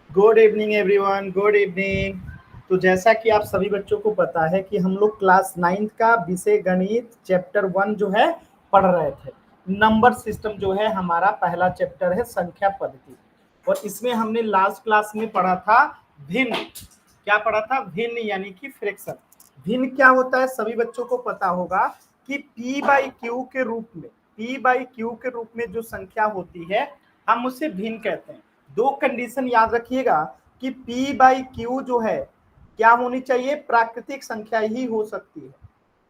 Good evening everyone, good evening. तो जैसा कि आप सभी बच्चों को पता है कि हम लोग क्लास 9th का विषय गणित चैप्टर 1 जो है पढ़ रहे थे। नंबर सिस्टम जो है हमारा पहला चैप्टर है, संख्या पद्धति। और इसमें हमने लास्ट क्लास में पढ़ा था भिन्न। क्या पढ़ा था? भिन्न यानी कि फ्रैक्शन। भिन्न क्या होता है सभी बच्चों को पता होगा कि P बाई क्यू के रूप में, P बाई क्यू के रूप में जो संख्या होती है हम उसे भिन्न कहते हैं। दो कंडीशन याद रखिएगा कि P बाई क्यू जो है क्या होनी चाहिए? प्राकृतिक संख्या ही हो सकती है।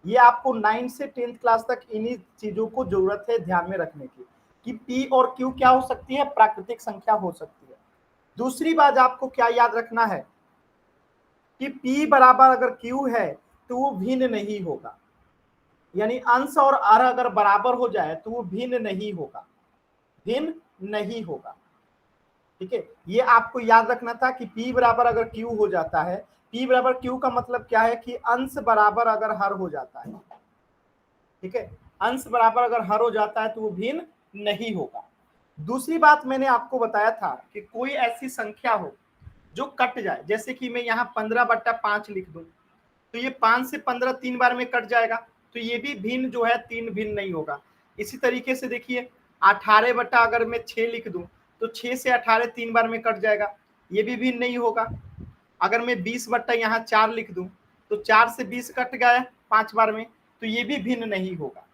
ये आपको 9 से 10th क्लास तक इन्हीं चीजों को जरूरत है ध्यान में रखने की कि P और Q क्या हो सकती है? प्राकृतिक संख्या हो सकती है। दूसरी बात आपको क्या याद रखना है कि P बराबर अगर Q है तो वो भिन्न नहीं होगा, यानी अंश और हर अगर बराबर हो जाए तो वो भिन्न नहीं होगा, भिन्न नहीं होगा। ठीक है, ये आपको याद रखना था कि P बराबर अगर Q हो जाता है, P बराबर Q का मतलब क्या है कि अंश बराबर अगर हर हो जाता है। ठीक है, अंश बराबर अगर हर हो जाता है तो वो भिन्न नहीं होगा। दूसरी बात मैंने आपको बताया था कि कोई ऐसी संख्या हो जो कट जाए, जैसे कि मैं यहाँ 15/5 लिख दूं तो ये 5 से 15 3 बार में कट जाएगा, तो ये भी भिन्न जो है 3 भिन्न नहीं होगा। इसी तरीके से देखिए 18 अगर मैं 6 लिख दूं तो 6 से 18 3 बार में कट जाएगा, ये भी भिन्न नहीं होगा। अगर मैं 20 यहाँ 4 लिख दूं तो 4 से 20 कट गया 5 बार में, तो ये भी भिन्न नहीं होगा।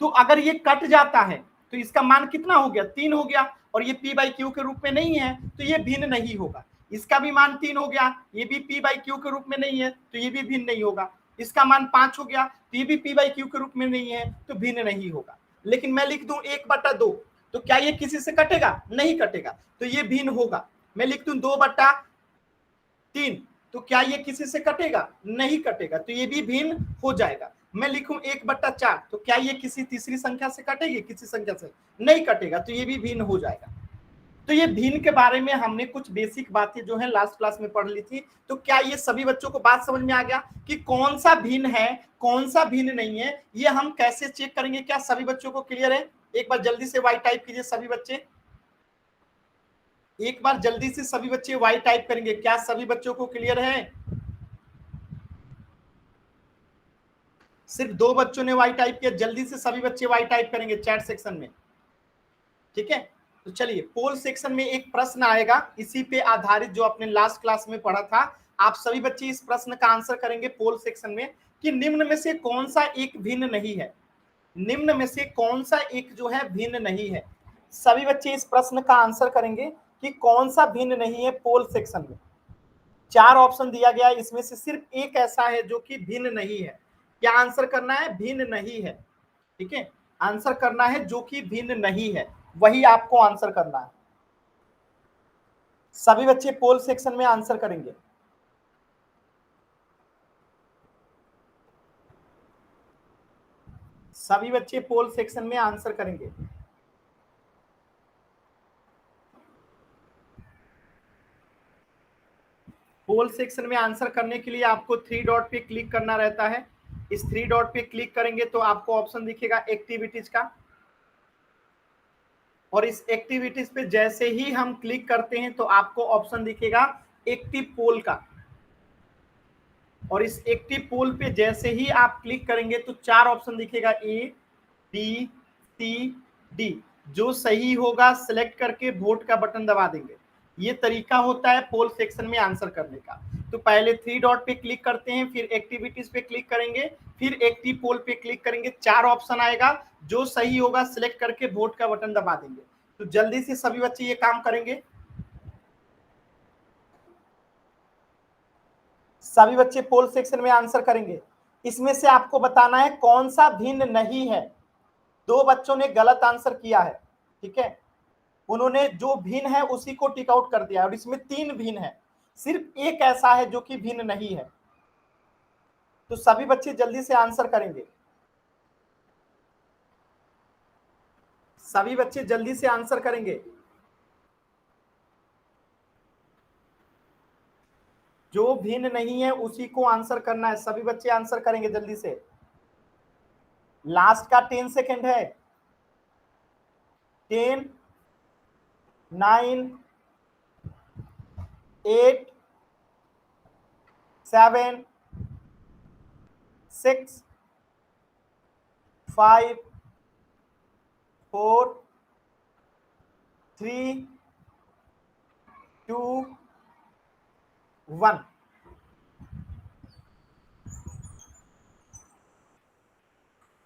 तो अगर ये कट जाता है तो इसका मान कितना हो गया? 3 हो गया, और ये P बाई क्यू के रूप में नहीं है तो ये भिन्न नहीं होगा। इसका भी मान 3 हो गया, ये भी P बाई क्यू के रूप में नहीं है तो ये भी भिन्न नहीं होगा। इसका मान 5 हो गया तो ये भी P बाई क्यू के रूप में नहीं है तो भिन्न नहीं होगा। लेकिन मैं लिख दूं 1/2 तो क्या ये किसी से कटेगा? नहीं कटेगा, तो ये भिन्न होगा। मैं लिख दूं 2/3 तो क्या ये किसी से कटेगा? नहीं कटेगा, तो ये भी भिन्न हो जाएगा। मैं लिखूं 1/4 तो क्या ये किसी तीसरी संख्या से कटेगी? किसी संख्या से नहीं कटेगा, तो ये भी भिन्न हो जाएगा। तो ये भिन्न के बारे में हमने कुछ बेसिक बातें जो है लास्ट क्लास में पढ़ ली थी। तो क्या ये सभी बच्चों को बात समझ में आ गया कि कौन सा भिन्न है, कौन सा भिन्न नहीं है? ये हम कैसे चेक करेंगे? क्या सभी बच्चों को क्लियर है? एक बार जल्दी से वाई टाइप कीजिए सभी बच्चे, एक बार जल्दी से सभी बच्चे वाई टाइप करेंगे। क्या सभी बच्चों को क्लियर है? सिर्फ 2 बच्चों ने वाई टाइप किया, जल्दी से सभी बच्चे वाई टाइप करेंगे चैट सेक्शन में। ठीक है, तो चलिए पोल सेक्शन में एक प्रश्न आएगा इसी पे आधारित जो आपने लास्ट क्लास में पढ़ा था। आप सभी बच्चे इस प्रश्न का आंसर करेंगे पोल सेक्शन में कि निम्न में से कौन सा एक भिन्न नहीं है। निम्न में से कौन सा एक जो है भिन्न नहीं है? सभी बच्चे इस प्रश्न का आंसर करेंगे कि कौन सा भिन्न नहीं है पोल सेक्शन में। 4 ऑप्शन दिया गया है, इसमें से सिर्फ एक ऐसा है जो कि भिन्न नहीं है। क्या आंसर करना है? भिन्न नहीं है। ठीक है, आंसर करना है जो कि भिन्न नहीं है, वही आपको आंसर करना है। सभी बच्चे पोल सेक्शन में आंसर करेंगे। सभी बच्चे पोल सेक्शन में आंसर करेंगे। पोल सेक्शन में आंसर करने के लिए आपको 3 डॉट पे क्लिक करना रहता है। इस 3 डॉट पे क्लिक करेंगे तो आपको ऑप्शन दिखेगा एक्टिविटीज का, और इस एक्टिविटीज पे जैसे ही हम क्लिक करते हैं तो आपको ऑप्शन दिखेगा एक्टिव पोल का, और इस एक्टिव पोल पे जैसे ही आप क्लिक करेंगे तो 4 ऑप्शन दिखेगा A, B, C, D। जो सही होगा सिलेक्ट करके वोट का बटन दबा देंगे। ये तरीका होता है पोल सेक्शन में आंसर करने का। तो पहले 3 डॉट पे क्लिक करते हैं, फिर एक्टिविटीज पे क्लिक करेंगे, फिर एक्टिव पोल पे क्लिक करेंगे, 4 ऑप्शन आएगा, जो सही होगा सिलेक्ट करके वोट का बटन दबा देंगे। तो जल्दी से सभी बच्चे ये काम करेंगे। सभी बच्चे पोल सेक्शन में आंसर करेंगे। इसमें से आपको बताना है कौन सा भिन्न नहीं है। 2 बच्चों ने गलत आंसर किया है, ठीक है, उन्होंने जो भिन्न है उसी को टिक आउट कर दिया, और इसमें 3 भिन्न है, सिर्फ एक ऐसा है जो कि भिन्न नहीं है। तो सभी बच्चे जल्दी से आंसर करेंगे। सभी बच्चे जल्दी से आंसर करेंगे। जो भिन्न नहीं है उसी को आंसर करना है। सभी बच्चे आंसर करेंगे जल्दी से। लास्ट का 10 सेकेंड है। 10, 9 8 7 6 5 4 3 2 1।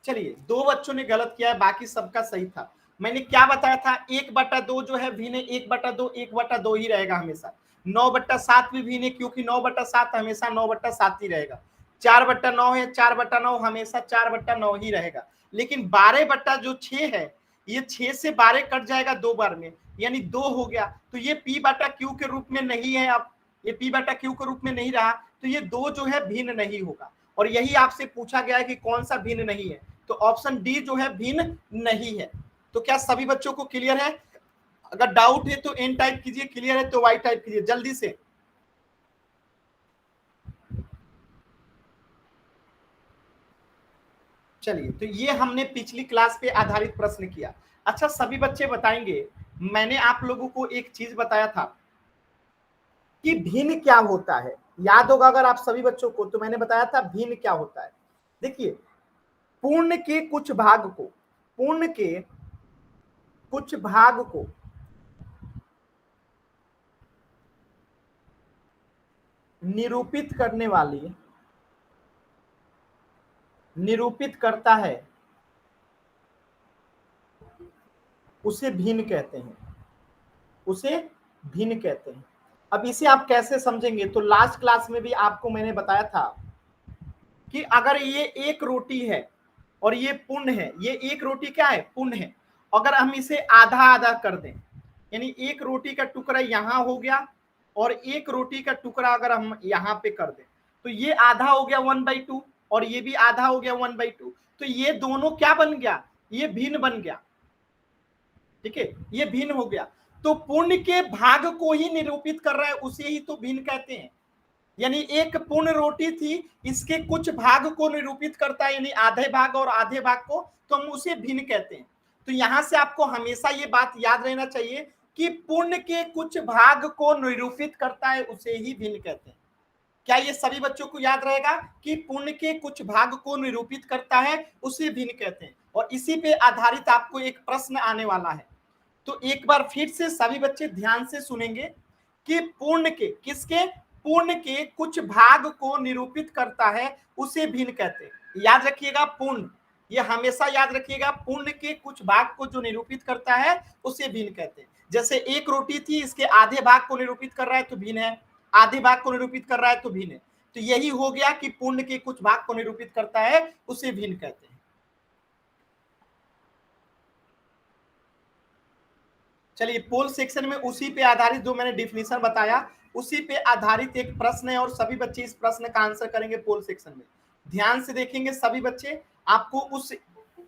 चलिए, दो बच्चों ने गलत किया है, बाकी सबका सही था। मैंने क्या बताया था, 1/2 जो है भिन्न, 1/2 ही रहेगा हमेशा। 9/7 भी भिन्न, क्योंकि 9/7 हमेशा 9/7 ही रहेगा। 4/9 है, 4/9 हमेशा 4/9 ही रहेगा। लेकिन 12/6 है, ये 6 से 12 कट जाएगा 2 बार में, यानी 2 हो गया, तो ये P/Q के रूप में नहीं है। अब ये P/Q के रूप में नहीं रहा, तो ये 2 जो है भिन्न नहीं होगा। और यही आपसे पूछा गया है कि कौन सा भिन्न नहीं है, तो ऑप्शन डी जो है भिन्न नहीं है। तो क्या सभी बच्चों को क्लियर है? अगर डाउट है तो एन टाइप कीजिए, क्लियर है तो वाई टाइप कीजिए जल्दी से। चलिए, तो ये हमने पिछली क्लास पे आधारित प्रश्न किया। अच्छा, सभी बच्चे बताएंगे, मैंने आप लोगों को एक चीज बताया था कि भिन्न क्या होता है। याद होगा अगर आप सभी बच्चों को, तो मैंने बताया था भिन्न क्या होता है। देखिए, पूर्ण के कुछ भाग को, पूर्ण के कुछ भाग को निरूपित करने वाली, निरूपित करता है, उसे भिन्न कहते हैं, उसे भिन्न कहते हैं। अब इसे आप कैसे समझेंगे, तो लास्ट क्लास में भी आपको मैंने बताया था कि अगर ये एक रोटी है और ये पूर्ण है, ये एक रोटी क्या है, पूर्ण है, अगर हम इसे आधा आधा कर दें, यानी एक रोटी का टुकड़ा यहां हो गया और एक रोटी का टुकड़ा अगर हम यहां पे कर दें, तो ये आधा हो गया 1/2 और ये भी आधा हो गया 1/2, तो ये दोनों क्या बन गया, ये भिन्न बन गया। ठीक है, ये भिन्न हो गया। तो पूर्ण के भाग को ही निरूपित कर रहा है, उसे ही तो भिन्न कहते हैं। यानी एक पूर्ण रोटी थी, इसके कुछ भाग को निरूपित करता है, यानी आधे भाग और आधे भाग को, तो हम उसे भिन्न कहते हैं। तो यहां से आपको हमेशा ये बात याद रहना चाहिए कि पूर्ण के कुछ भाग को निरूपित करता है, उसे ही भिन्न कहते हैं। क्या ये सभी बच्चों को याद रहेगा कि पूर्ण के कुछ भाग को निरूपित करता है, उसे भिन्न कहते हैं। और इसी पे आधारित आपको एक प्रश्न आने वाला है, तो एक बार फिर से सभी बच्चे ध्यान से सुनेंगे कि पूर्ण के, किसके, पूर्ण के कुछ भाग को निरूपित करता है, उसे भिन्न कहते हैं। याद रखिएगा, पूर्ण, ये हमेशा याद रखिएगा, पूर्ण के कुछ भाग को जो निरूपित करता है, उसे भिन्न कहते हैं। जैसे एक रोटी थी, इसके आधे भाग को निरूपित कर रहा है तो भिन्न है, आधे भाग को निरूपित कर रहा है तो भिन्न है। तो यही हो गया कि पूर्ण के कुछ भाग को निरूपित करता है, उसे भिन्न कहते हैं। चलिए, पोल सेक्शन में उसी पे आधारित जो मैंने डिफिनेशन बताया, उसी पे आधारित एक प्रश्न है और सभी बच्चे इस प्रश्न का आंसर करेंगे पोल सेक्शन में। ध्यान से देखेंगे सभी बच्चे, आपको उस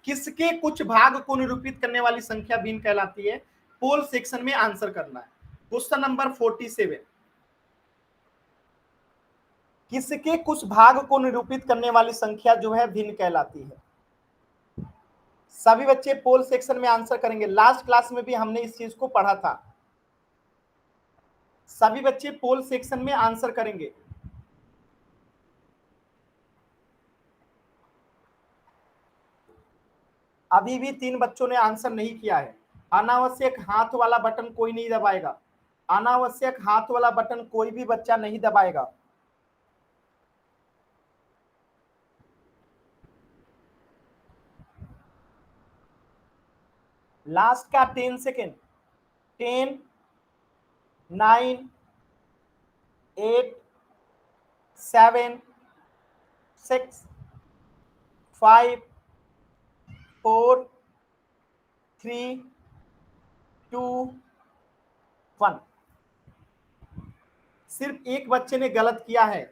किसके कुछ भाग को निरूपित करने वाली संख्या भिन्न कहलाती है, पोल सेक्शन में आंसर करना है। क्वेश्चन नंबर 47, किसके कुछ भाग को निरूपित करने वाली संख्या जो है भिन्न कहलाती है। सभी बच्चे पोल सेक्शन में आंसर करेंगे, लास्ट क्लास में भी हमने इस चीज को पढ़ा था। सभी बच्चे पोल सेक्शन में आंसर करेंगे। अभी भी 3 बच्चों ने आंसर नहीं किया है। अनावश्यक हाथ वाला बटन कोई नहीं दबाएगा, अनावश्यक हाथ वाला बटन कोई भी बच्चा नहीं दबाएगा। लास्ट का 10 सेकेंड, 10 9 8 7 6 5 4 3 2 1। सिर्फ एक बच्चे ने गलत किया है,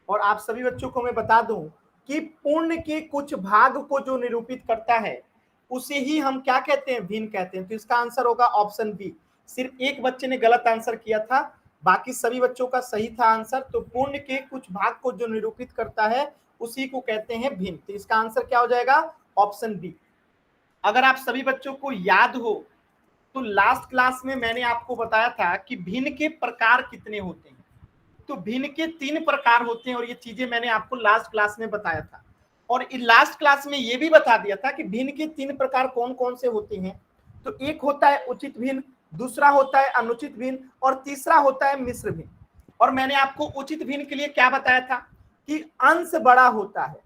और आप सभी बच्चों को मैं बता दूं कि पूर्ण के कुछ भाग को जो निरूपित करता है, उसे ही हम क्या कहते हैं, भिन्न कहते हैं। तो इसका आंसर होगा ऑप्शन बी। सिर्फ एक बच्चे ने गलत आंसर किया था, बाकी सभी बच्चों का सही था आंसर। तो पूर्ण के कुछ भाग को जो निरूपित करता है, उसी को कहते हैं भिन्न। तो इसका आंसर क्या हो जाएगा, ऑप्शन बी। अगर आप सभी बच्चों को याद हो तो लास्ट क्लास में मैंने आपको बताया था कि भिन्न के प्रकार कितने होते हैं। तो भिन्न के 3 प्रकार होते हैं और ये चीजें मैंने आपको लास्ट क्लास में बताया था। और लास्ट क्लास में ये भी बता दिया था कि भिन्न के 3 प्रकार कौन कौन से होते हैं। तो एक होता है उचित भिन्न, दूसरा होता है अनुचित भिन्न और तीसरा होता है मिश्र भिन्न। और मैंने आपको उचित भिन्न के लिए क्या बताया था कि अंश बड़ा होता है,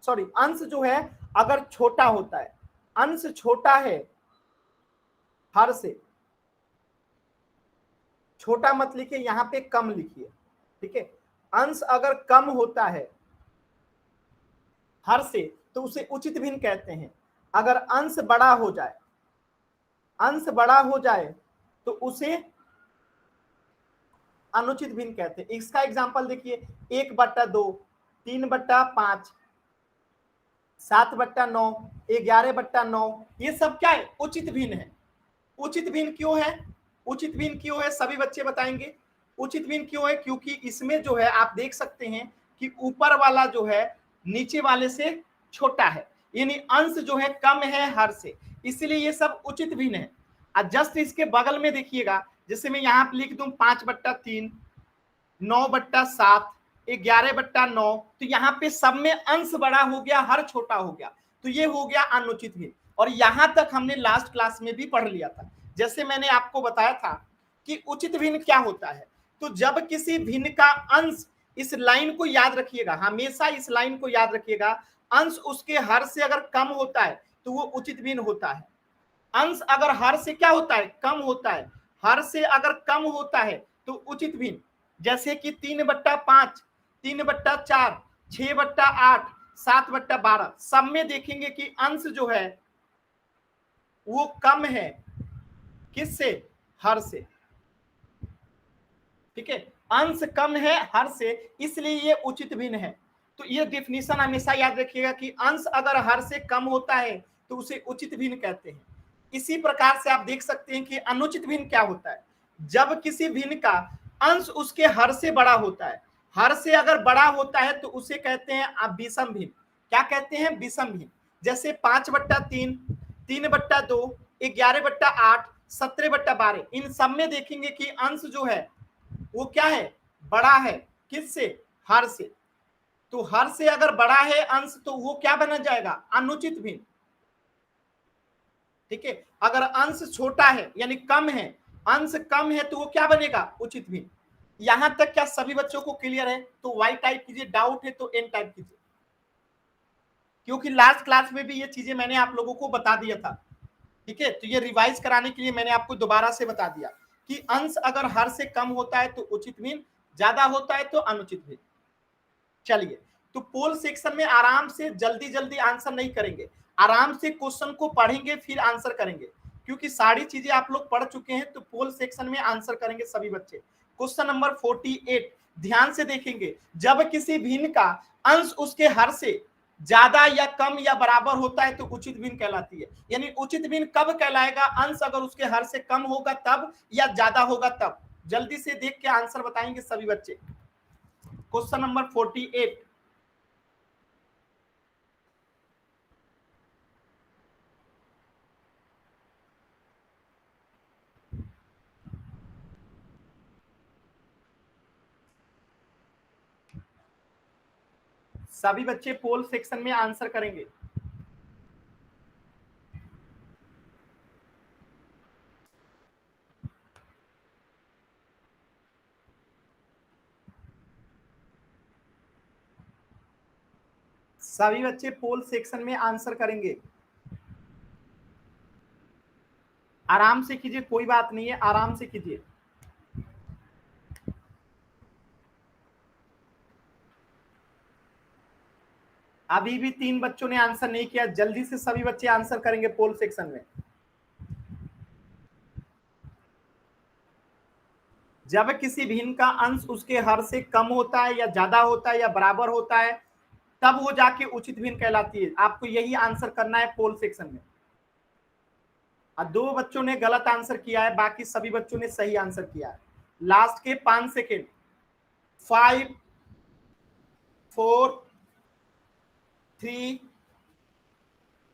सॉरी अंश जो है अगर छोटा होता है, अंश छोटा है हर से, छोटा मत लिखिए, यहां पे कम लिखिए, ठीक है। अंश अगर कम होता है हर से तो उसे उचित भिन्न कहते हैं। अगर अंश बड़ा हो जाए, अंश बड़ा हो जाए तो उसे अनुचित भिन्न कहते हैं। इसका एग्जांपल देखिए, 1/2, 3/5, 7/9, 11/9, ये सब क्या है, उचित भिन्न है। उचित भिन्न क्यों है, उचित भिन्न क्यों है, सभी बच्चे बताएंगे उचित भिन्न क्यों है। क्योंकि इसमें जो है आप देख सकते हैं कि ऊपर वाला जो है नीचे वाले से छोटा है, यानी अंश जो है कम है हर से, इसलिए ये सब उचित भिन्न है। और जस्ट इसके बगल में देखिएगा, जैसे मैं यहाँ पे लिख दूं 5/3, 9/7, 11/9, तो यहाँ पे सब में अंश बड़ा हो गया, हर छोटा हो गया, तो ये हो गया अनुचित भिन्न। और यहां तक हमने लास्ट क्लास में भी पढ़ लिया था। जैसे मैंने आपको बताया था कि उचित भिन्न क्या होता है, तो जब किसी भिन्न का अंश, इस लाइन को याद रखिएगा, हमेशा इस लाइन को याद रखिएगा, अंश उसके हर से अगर कम होता है तो वो उचित भिन्न होता है। अंश अगर हर से क्या होता है, कम होता है, हर से अगर कम होता है तो उचित भिन्न। जैसे कि 3/5, 3/4, 6/8, 7/12, सब में देखेंगे कि अंश जो है वो कम है, किससे, हर से, ठीक है। अंश कम है हर से, इसलिए ये उचित भिन्न है। तो ये डिफिनीशन हमेशा याद रखिएगा कि अंश अगर हर से कम होता है तो उसे उचित भिन्न कहते हैं। इसी प्रकार से आप देख सकते हैं कि अनुचित भिन्न क्या होता है, जब किसी भिन्न का अंश उसके हर से बड़ा होता है, हर से अगर बड़ा होता है तो उसे कहते हैं आप विषम भिन्न। क्या कहते हैं, विषम भिन्न। जैसे 5/3, 3/2, 11/8, 17/12, इन सब में देखेंगे कि अंश जो है वो क्या है, बड़ा है, किससे, हर से। तो हर से अगर बड़ा है अंश तो वो क्या बना जाएगा, अनुचित भिन्न, ठीक है। अगर अंश छोटा है यानी कम है, अंश कम है तो वो क्या बनेगा, उचित भिन्न। यहां तक क्या सभी बच्चों को क्लियर है? तो वाई टाइप कीजिए, डाउट है तो एन टाइप कीजिए, क्योंकि लास्ट क्लास में भी ये चीजें मैंने आप लोगों को बता दिया था, ठीक है। तो ये रिवाइज कराने के लिए मैंने आपको दोबारा से बता दिया कि अंश अगर हर से कम होता है तो उचित भिन्न, ज्यादा होता है तो अनुचित भिन्न। चलिए, तो पोल सेक्शन में आराम से जल्दी जल्दी आंसर नहीं करेंगे, आराम से क्वेश्चन को पढ़ेंगे फिर आंसर करेंगे, क्योंकि सारी चीजें आप लोग पढ़ चुके हैं। तो पोल सेक्शन में आंसर करेंगे सभी बच्चे। क्वेश्चन नंबर 48 ध्यान से देखेंगे, जब किसी भिन्न का अंश उसके हर से ज्यादा या कम या बराबर होता है तो उचित भिन्न कहलाती है। यानी उचित भिन्न कब कहलाएगा, अंश अगर उसके हर से कम होगा तब या ज्यादा होगा तब। जल्दी से देख के आंसर बताएंगे सभी बच्चे। क्वेश्चन नंबर 48, सभी बच्चे पोल सेक्शन में आंसर करेंगे। सभी बच्चे पोल सेक्शन में आंसर करेंगे। आराम से कीजिए, कोई बात नहीं है, आराम से कीजिए। अभी भी 3 बच्चों ने आंसर नहीं किया, जल्दी से सभी बच्चे आंसर करेंगे पोल सेक्शन में। जब किसी भिन्न का अंश उसके हर से कम होता है या ज्यादा होता है या बराबर होता है तब वो जाके उचित भिन्न कहलाती है। आपको यही आंसर करना है पोल सेक्शन में। और 2 बच्चों ने गलत आंसर किया है, बाकी सभी बच्चों ने सही आंसर किया है। लास्ट के 5 सेकेंड, 5, 4, 3,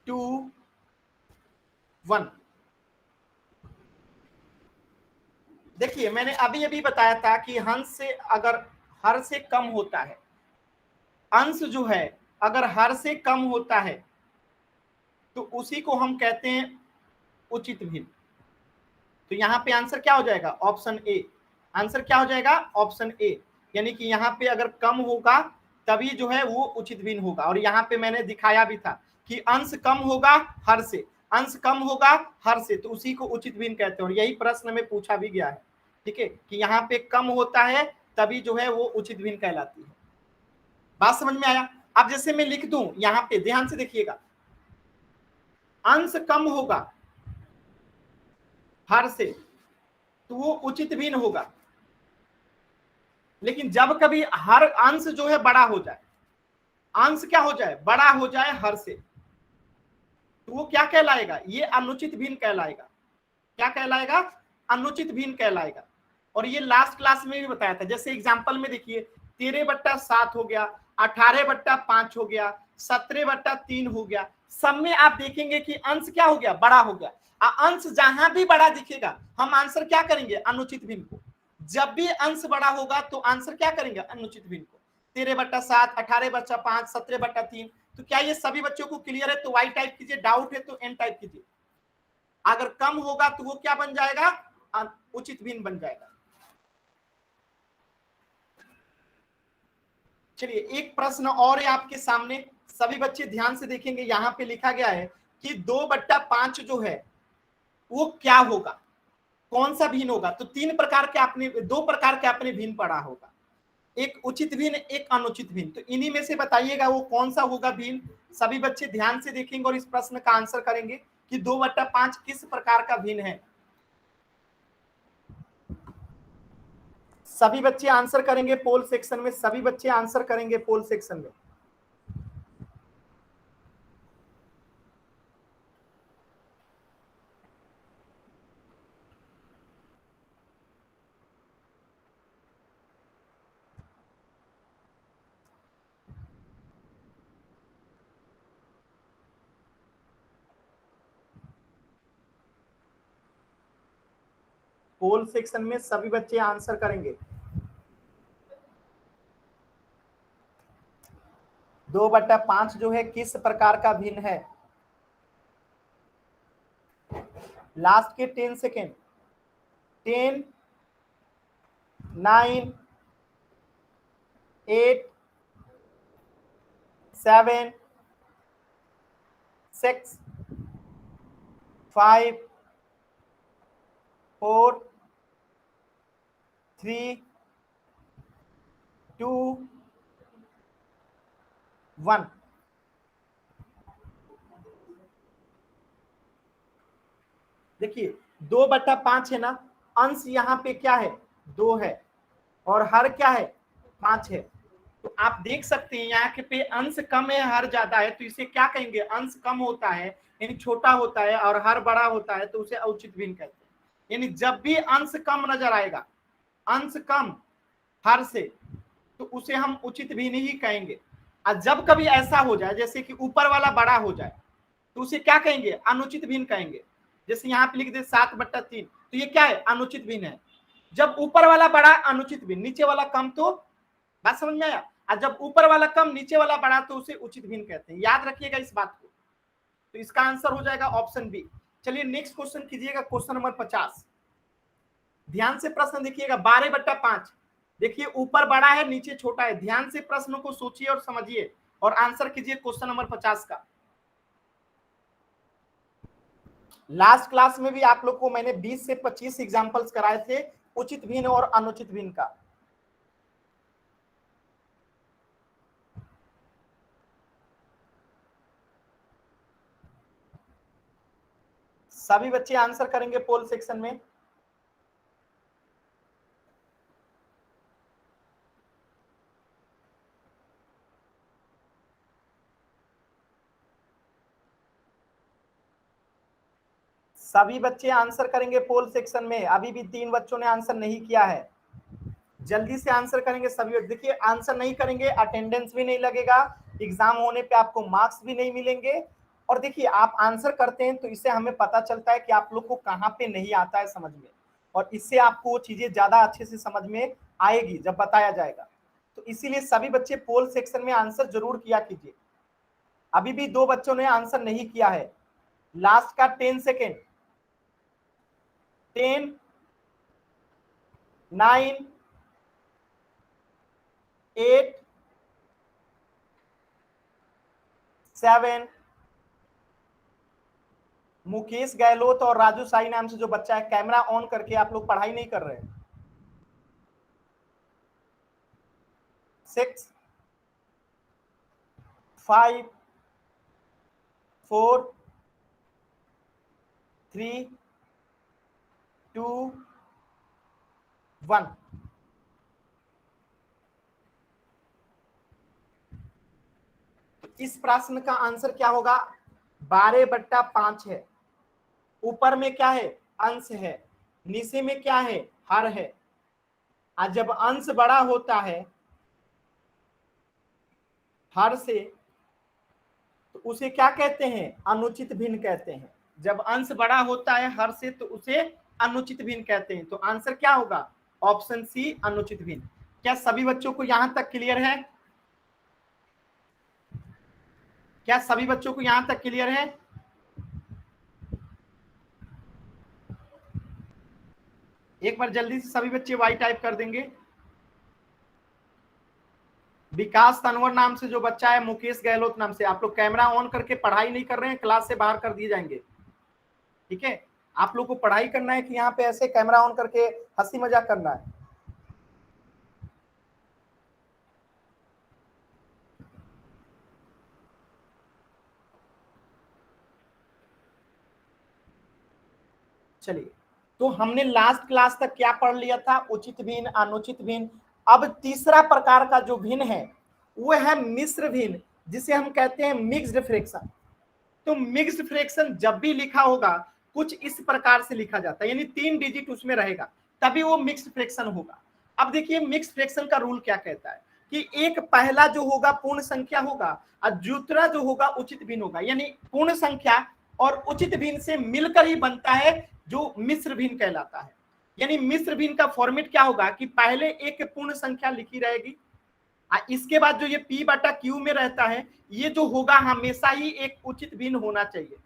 2, 1। देखिए मैंने अभी अभी बताया था कि हंस से अगर हर से कम होता है, अंश जो है अगर हर से कम होता है तो उसी को हम कहते हैं उचित भिन्न। तो यहाँ पे आंसर क्या हो जाएगा? Option A. आंसर क्या हो जाएगा? Option A. यानी कि यहाँ पे अगर कम होगा तभी जो है वो उचित भिन्न होगा। और यहाँ पे मैंने दिखाया भी था कि अंश कम होगा हर से, अंश कम होगा हर से, तो उसी को उचित भिन्न कहते हैं। और यही प्रश्न में पूछा भी गया है, ठीक है, कि यहाँ पे कम होता है तभी जो है वो उचित भिन्न कहलाती है। बात समझ में आया? अब जैसे मैं लिख दूं यहाँ पे, ध्यान से देखिएगा, अंश कम होगा हर से तो वो उचित भिन्न होगा। लेकिन जब कभी हर अंश जो है बड़ा हो जाए, अंश क्या हो जाए? बड़ा हो जाए हर से, तो वो क्या कहलाएगा? ये अनुचित भिन्न कहलाएगा। क्या कहलाएगा? अनुचित भिन्न कहलाएगा। और ये लास्ट क्लास में भी बताया था। जैसे एग्जांपल में देखिए 13/7 हो गया, 18/5 हो गया, 17/3 हो गया। सब में आप देखेंगे कि अंश क्या हो गया? बड़ा हो गया। अंश जहां भी बड़ा दिखेगा हम आंसर क्या करेंगे? अनुचित भिन्न को। जब भी अंश बड़ा होगा तो आंसर क्या करेंगे? अनुचित भिन्न को। 13/7, 18/5, 17/3। तो क्या ये सभी बच्चों को क्लियर है? तो वाई टाइप कीजिए, डाउट है तो एन टाइप कीजिए। अगर कम होगा तो वो क्या बन जाएगा? उचित भिन्न बन जाएगा। चलिए एक प्रश्न और है आपके सामने, सभी बच्चे ध्यान से देखेंगे। यहां पे लिखा गया है कि 2/5 जो है वो क्या होगा? कौन सा भिन्न होगा? तो दो प्रकार के आपने भिन्न पढ़ा होगा, एक उचित भिन्न, एक अनुचित भिन्न। तो इन्हीं में से बताइएगा वो कौन सा होगा भिन्न। सभी बच्चे ध्यान से देखेंगे और इस प्रश्न का आंसर करेंगे कि 2/5 किस प्रकार का भिन्न है। सभी बच्चे आंसर करेंगे पोल सेक्शन में, सभी बच्चे आंसर करेंगे पोल सेक्शन में। पोल सेक्शन में सभी बच्चे आंसर करेंगे। 2/5 जो है किस प्रकार का भिन्न है? लास्ट के 10 सेकेंड। 10, 9, 8, 7, 6, 5, 4, 3, 2, 1। देखिए 2/5 है ना, अंश यहाँ पे क्या है? 2 है और हर क्या है? 5 है। तो आप देख सकते हैं यहाँ के पे अंश कम है हर ज्यादा है, तो इसे क्या कहेंगे? अंश कम होता है यानी छोटा होता है और हर बड़ा होता है तो उसे औचित भिन्न कहते हैं। यानी जब भी अंश कम नजर आएगा, अंश कम हर से, तो उसे हम उचित भिन्न ही कहेंगे। और जब कभी ऐसा हो जाए जैसे कि ऊपर वाला बड़ा हो जाए तो उसे क्या कहेंगे? अनुचित भिन्न कहेंगे। जैसे यहाँ पे लिख दे 7/3, तो ये क्या है? अनुचित भिन्न है। जब ऊपर वाला बड़ा अनुचित भिन्न, नीचे वाला कम, तो बात समझ में आया? और जब ऊपर वाला कम नीचे वाला बड़ा तो उसे उचित भिन्न कहते हैं। याद रखिएगा इस बात को। तो इसका आंसर हो जाएगा ऑप्शन बी। चलिए नेक्स्ट क्वेश्चन कीजिएगा, क्वेश्चन नंबर 50। ध्यान से प्रश्न देखिएगा। 12/5, देखिए ऊपर बड़ा है नीचे छोटा है। ध्यान से प्रश्न को सोचिए और समझिए और आंसर कीजिए क्वेश्चन नंबर 50 का। लास्ट क्लास में भी आप लोग को मैंने 20 से 25 एग्जांपल्स कराए थे उचित भिन्न और अनुचित भिन्न का। सभी बच्चे आंसर करेंगे पोल सेक्शन में। सभी बच्चे आंसर करेंगे पोल सेक्शन में। अभी भी 3 बच्चों ने आंसर नहीं किया है, जल्दी से आंसर करेंगे सभी। देखिए आंसर नहीं करेंगे अटेंडेंस भी नहीं लगेगा, एग्जाम होने पे आपको मार्क्स भी नहीं मिलेंगे। और देखिए आप आंसर करते हैं तो इससे हमें पता चलता है कि आप लोग को कहाँ पे नहीं आता है समझ में। और इससे आपको वो चीजें ज्यादा अच्छे से समझ में आएगी जब बताया जाएगा। तो इसीलिए सभी बच्चे पोल सेक्शन में आंसर जरूर किया कीजिए। अभी भी 2 बच्चों ने आंसर नहीं किया है। लास्ट का 10 सेकेंड। 10, 9, 8, 7। मुकेश गहलोत और राजू साई नाम से जो बच्चा है, कैमरा ऑन करके आप लोग पढ़ाई नहीं कर रहे हैं। 6, 5, 4, 3, 2, 1। इस प्रश्न का आंसर क्या होगा? 12/5 है। ऊपर में क्या है? अंश है। नीचे में क्या है? हर है। आज जब अंश बड़ा होता है हर से, तो उसे क्या कहते हैं? अनुचित भिन्न कहते हैं। जब अंश बड़ा होता है हर से तो उसे अनुचित भिन्न कहते हैं। तो आंसर क्या होगा? ऑप्शन सी, अनुचित भिन्न। क्या सभी बच्चों को यहां तक क्लियर है? क्या सभी बच्चों को यहां तक क्लियर है? एक बार जल्दी से सभी बच्चे वाई टाइप कर देंगे। विकास तनवर नाम से जो बच्चा है, मुकेश गहलोत नाम से, आप लोग कैमरा ऑन करके पढ़ाई नहीं कर रहे हैं, क्लास से बाहर कर दिए जाएंगे। ठीक है, आप लोग को पढ़ाई करना है कि यहाँ पे ऐसे कैमरा ऑन करके हंसी मजाक करना है? चलिए, तो हमने लास्ट क्लास तक क्या पढ़ लिया था? उचित भिन्न, अनुचित भिन्न। अब तीसरा प्रकार का जो भिन्न है वो है मिश्र भिन्न, जिसे हम कहते हैं मिक्स्ड फ्रैक्शन। तो मिक्स्ड फ्रैक्शन जब भी लिखा होगा कुछ इस प्रकार से लिखा जाता है, यानी 3 डिजिट उसमें रहेगा, तभी वो मिक्स्ड फ्रैक्शन होगा। अब देखिए मिक्स्ड फ्रैक्शन का रूल क्या कहता है कि एक पहला जो होगा पूर्ण संख्या होगा और दूसरा जो होगा उचित भिन्न होगा, यानी पूर्ण संख्या और उचित भिन्न से मिलकर ही बनता है जो मिश्र भिन्न कहलाता है। यानी मिश्र भिन्न का फॉर्मेट क्या होगा कि पहले एक पूर्ण संख्या लिखी रहेगी, इसके बाद जो ये P/Q में रहता है ये जो होगा हमेशा ही एक उचित भिन्न होना चाहिए,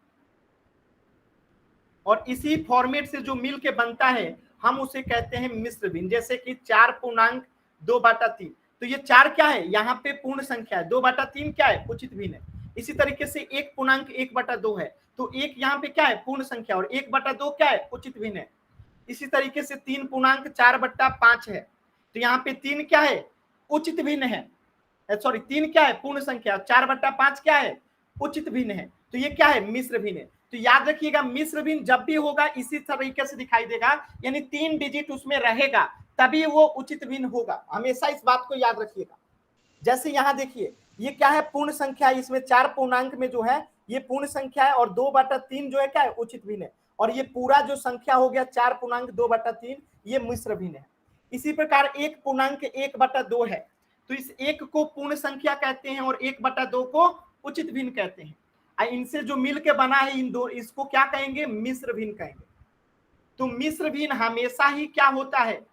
और इसी फॉर्मेट से जो मिल के बनता है हम उसे कहते हैं मिश्र भिन्न। जैसे कि 4.2/3, तो ये 4 क्या है? यहाँ पे पूर्ण संख्या है। 2/3 क्या है? उचित भिन्न है। इसी तरीके से 1.1/2 है, तो 1 यहाँ पे क्या है? पूर्ण संख्या, और 1/2 क्या है? उचित भिन्न है। इसी तरीके से 3.4/5 है, तो यहाँ पे 3 क्या है? उचित भिन्न है। सॉरी, 3 क्या है? पूर्ण संख्या। 4/5 क्या है? उचित भिन्न है। तो ये क्या है? मिश्र भिन्न है। तो याद रखिएगा मिश्र भिन्न जब भी होगा इसी तरीके से दिखाई देगा, यानी 3 डिजिट उसमें रहेगा तभी वो उचित भिन्न होगा। हमेशा इस बात को याद रखिएगा। जैसे यहाँ देखिए ये क्या है? पूर्ण संख्या। इसमें 4 पूर्णांक में जो है ये पूर्ण संख्या है, और 2/3 जो है क्या है? उचित भिन्न है। और ये पूरा जो संख्या हो गया 4.2/3 ये मिश्र भिन्न है। इसी प्रकार 1.1/2 है, तो इस 1 को पूर्ण संख्या कहते हैं और 1/2 को उचित भिन्न कहते हैं। इनसे जो मिल के बना है इन दो, इसको क्या कहेंगे? मिश्र भिन्न कहेंगे। तो मिश्र भिन्न हमेशा ही क्या होता है?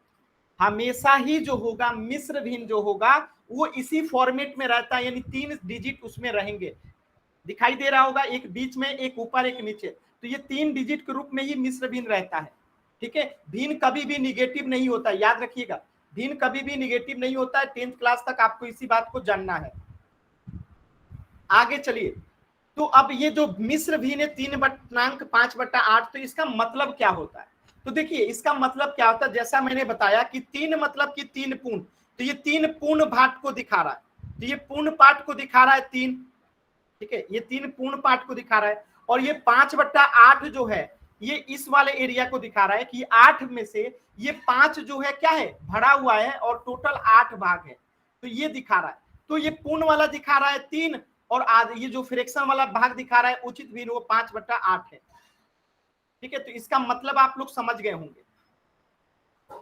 हमेशा ही जो होगा मिश्र भिन्न जो होगा वो इसी फॉर्मेट में रहता है, यानी 3 डिजिट उसमें रहेंगे। दिखाई दे रहा होगा, एक बीच में, एक ऊपर, एक नीचे, तो ये 3 डिजिट के रूप में ही मिश्र भिन्न रहता है। ठीक है, भिन्न कभी भी निगेटिव नहीं होता, याद रखिएगा, भिन्न कभी भी निगेटिव नहीं होता है। 10th क्लास तक आपको इसी बात को जानना है। आगे चलिए, तो अब ये जो मिश्र भिन्न है 3.5/8, तो इसका मतलब क्या होता है? तो देखिए इसका मतलब क्या होता है, जैसा मैंने बताया कि 3 मतलब कि 3 पूर्ण, तो ये 3 पूर्ण भाग को दिखा रहा है, तो ये पूर्ण पार्ट को दिखा रहा है 3। ठीक है, ये 3 पूर्ण पार्ट को दिखा रहा है, और ये 5/8 जो है ये इस वाले एरिया को दिखा रहा है कि 8 में से ये 5 जो है क्या है? भरा हुआ है, और टोटल 8 भाग है, तो ये दिखा रहा है। तो ये पूर्ण वाला दिखा रहा है 3, और ये जो फ्रैक्शन वाला भाग दिखा रहा है उचित भिन्न वो 5/8 है। ठीक है, तो इसका मतलब आप लोग समझ गए होंगे।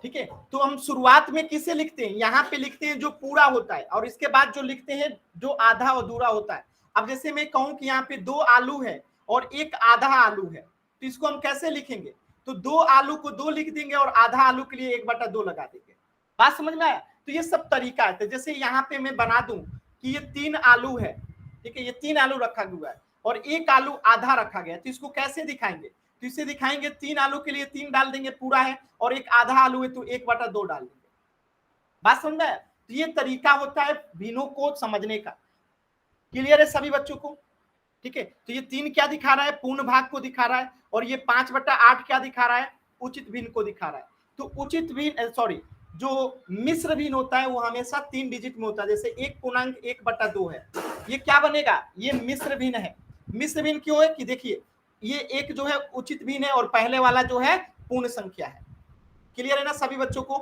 ठीक है, तो हम शुरुआत में किसे लिखते हैं? यहाँ पे लिखते हैं जो पूरा होता है, और इसके बाद जो लिखते हैं जो आधा अधूरा होता है। अब जैसे मैं कहूं कि यहाँ पे 2 आलू है और एक आधा आलू है, तो इसको हम कैसे लिखेंगे? तो 2 आलू को 2 लिख देंगे और आधा आलू के लिए 1/2 लगा देंगे। बात समझ में आया? तो ये सब तरीका है। तो जैसे यहाँ पे मैं बना दूं कि ये 3 आलू है, ठीक है, ये 3 आलू रखा हुआ है और 1 आलू आधा रखा गया, तो इसको कैसे दिखाएंगे? तो इसे दिखाएंगे 3 आलू के लिए 3 डाल देंगे पूरा है, और 1 आधा आलू है तो 1/2 डाल देंगे। बात समझ में? तो ये तरीका होता है भिन्नों को समझने का। क्लियर है सभी बच्चों को? ठीक है, तो ये 3 क्या दिखा रहा है? पूर्ण भाग को दिखा रहा है, और ये 5/8 क्या दिखा रहा है? उचित भिन्न को दिखा रहा है। तो उचित भिन्न, सॉरी, जो मिश्र भिन्न होता है वो हमेशा 3 डिजिट में होता है। जैसे 1.1/2 है, ये क्या बनेगा? ये मिश्र भिन्न है। मिश्र भिन्न क्यों है कि देखिए, ये एक जो है उचित भिन्न है और पहले वाला जो है पूर्ण संख्या है। क्लियर है ना सभी बच्चों को?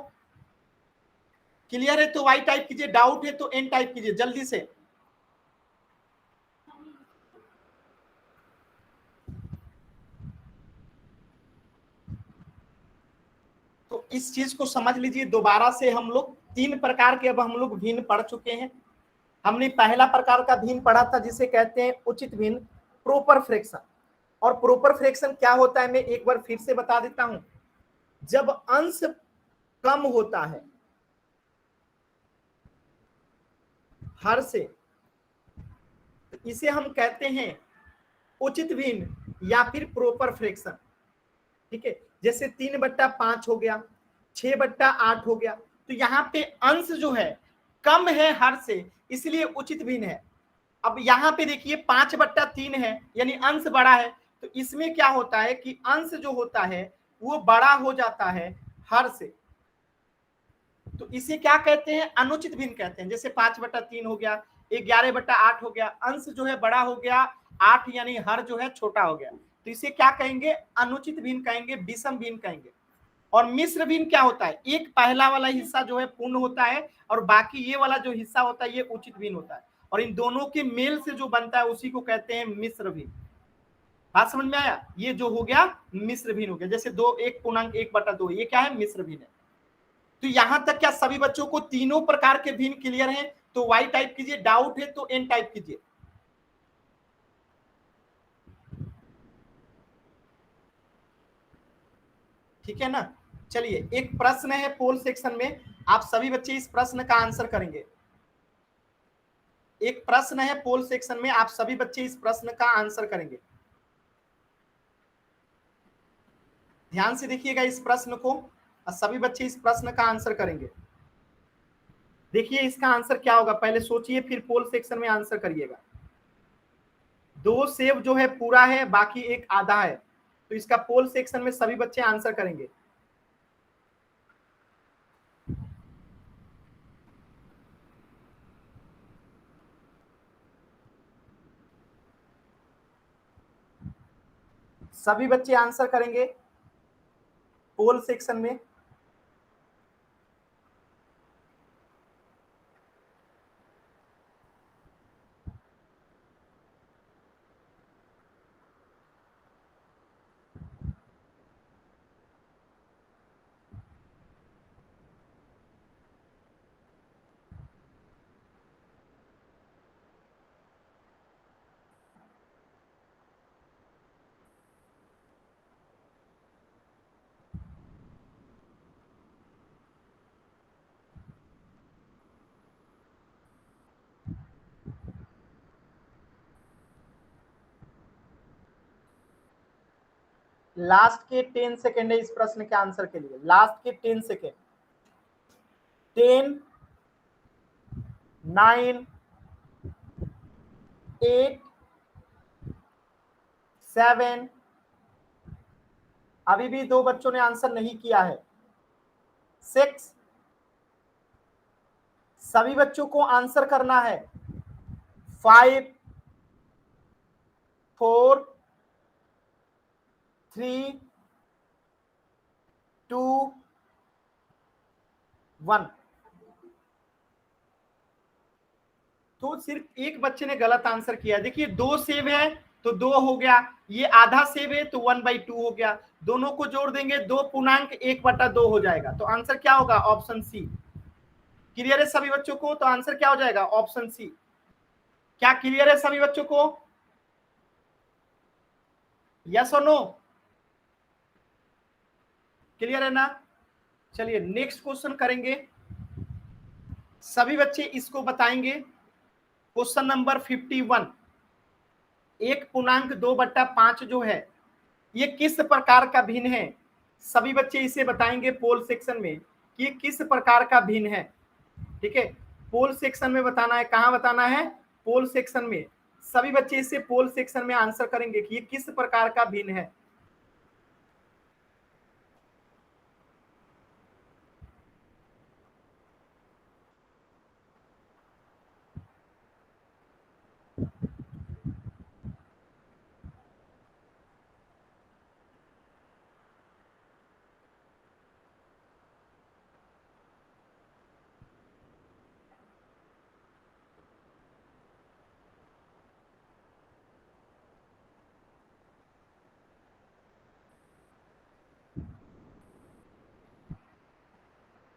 क्लियर है तो वाई टाइप कीजिए, डाउट है तो एन टाइप कीजिए जल्दी से। तो इस चीज को समझ लीजिए। दोबारा से हम लोग 3 प्रकार के अब हम लोग भिन्न पढ़ चुके हैं। हमने पहला प्रकार का भिन्न पढ़ा था जिसे कहते हैं उचित भिन्न, प्रॉपर फ्रैक्शन। और प्रॉपर फ्रैक्शन क्या होता है मैं एक बार फिर से बता देता हूं। जब अंश कम होता है हर से, तो इसे हम कहते हैं उचित भिन्न या फिर प्रॉपर फ्रैक्शन। ठीक है, जैसे 3/5 हो गया, 6/8 हो गया, तो यहाँ पे अंश जो है कम है हर से, इसलिए उचित भिन्न है। अब यहाँ पे देखिए 5/3 है, यानी अंश बड़ा है, तो इसमें क्या होता है कि अंश जो होता है वो बड़ा हो जाता है हर से, तो इसे क्या कहते हैं? अनुचित भिन्न कहते हैं। जैसे 5/3 हो गया, 11/8 हो गया, अंश जो है बड़ा हो गया, 8 यानी हर जो है छोटा हो गया, तो इसे क्या कहेंगे? अनुचित भिन्न कहेंगे, विषम भिन्न कहेंगे। और मिश्र भिन्न क्या होता है? एक पहला वाला हिस्सा जो है पूर्ण होता है और बाकी ये वाला जो हिस्सा होता है ये उचित भिन्न होता है, और इन दोनों के मेल से जो बनता है उसी को कहते हैं मिश्र भिन्न। बात समझ में आया? ये जो हो गया मिश्र भिन्न हो गया। जैसे 1.1/2 ये क्या है? मिश्र भिन्न है। तो यहां तक क्या सभी बच्चों को तीनों प्रकार के भिन्न क्लियर हैं? तो वाई टाइप कीजिए, डाउट है तो एन टाइप कीजिए। ठीक है ना? चलिए, एक प्रश्न है पोल सेक्शन में, आप सभी बच्चे इस प्रश्न का आंसर करेंगे। एक प्रश्न है पोल सेक्शन में, आप सभी बच्चे इस प्रश्न का आंसर करेंगे। ध्यान से देखिएगा इस प्रश्न को, और सभी बच्चे इस प्रश्न का आंसर करेंगे। देखिए इसका आंसर क्या होगा, पहले सोचिए फिर पोल सेक्शन में आंसर करिएगा। 2 सेब जो है पूरा है, बाकी 1 आधा है, तो इसका पोल सेक्शन में सभी बच्चे आंसर करेंगे। सभी बच्चे आंसर करेंगे पोल सेक्शन में। लास्ट के 10 सेकेंड है इस प्रश्न के आंसर के लिए, लास्ट के 10 सेकेंड। 10, 9, 8, 7, अभी भी 2 बच्चों ने आंसर नहीं किया है। 6, सभी बच्चों को आंसर करना है। 5, 4, 3, 2, 1। तो सिर्फ एक बच्चे ने गलत आंसर किया। देखिए 2 सेब है तो 2 हो गया, ये आधा सेब है तो 1/2 हो गया, दोनों को जोड़ देंगे 2.1/2 हो जाएगा। तो आंसर क्या होगा? Option C. क्लियर है सभी बच्चों को? तो आंसर क्या हो जाएगा? Option C. क्या क्लियर है सभी बच्चों को? यस और नो? क्लियर है ना? चलिए नेक्स्ट क्वेश्चन करेंगे, सभी बच्चे इसको बताएंगे। क्वेश्चन नंबर 51, 1.2/5 जो है ये किस प्रकार का भिन्न है? सभी बच्चे इसे बताएंगे पोल सेक्शन में कि ये किस प्रकार का भिन्न है। ठीक है, पोल सेक्शन में बताना है। कहां बताना है? पोल सेक्शन में। सभी बच्चे इसे पोल सेक्शन में आंसर करेंगे कि ये किस प्रकार का भिन्न है।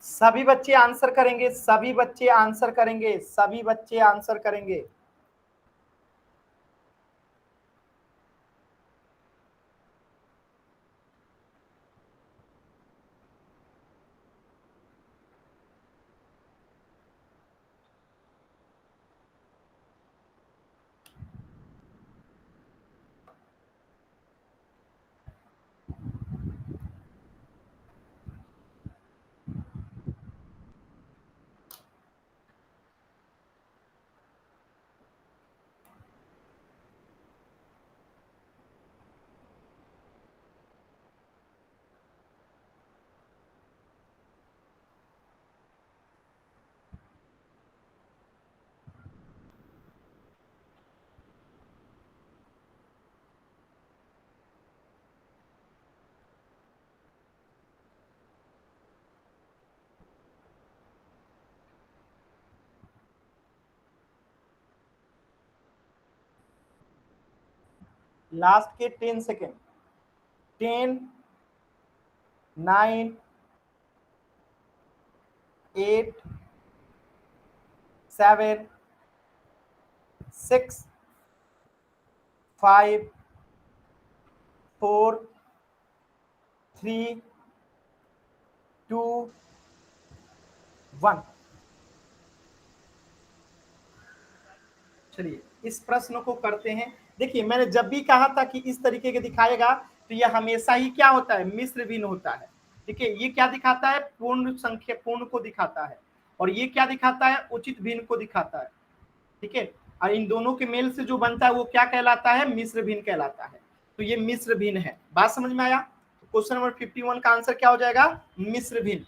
सभी बच्चे आंसर करेंगे, सभी बच्चे आंसर करेंगे, सभी बच्चे आंसर करेंगे। लास्ट के 10 सेकेंड। 10, 9, 8, 7, 6, 5, 4, 3, 2, 1। चलिए इस प्रश्न को करते हैं। देखिए मैंने जब भी कहा था कि इस तरीके के दिखाएगा तो यह हमेशा ही क्या होता है? मिश्र भिन्न होता है। ठीक है, ये क्या दिखाता है? पूर्ण संख्या, पूर्ण को दिखाता है। और ये क्या दिखाता है? उचित भिन्न को दिखाता है। ठीक है, और इन दोनों के मेल से जो बनता है वो क्या कहलाता है? मिश्र भिन्न कहलाता है। तो ये मिश्र भिन्न है। बात समझ में आया? तो क्वेश्चन नंबर 51 का आंसर क्या हो जाएगा? मिश्र भिन्न।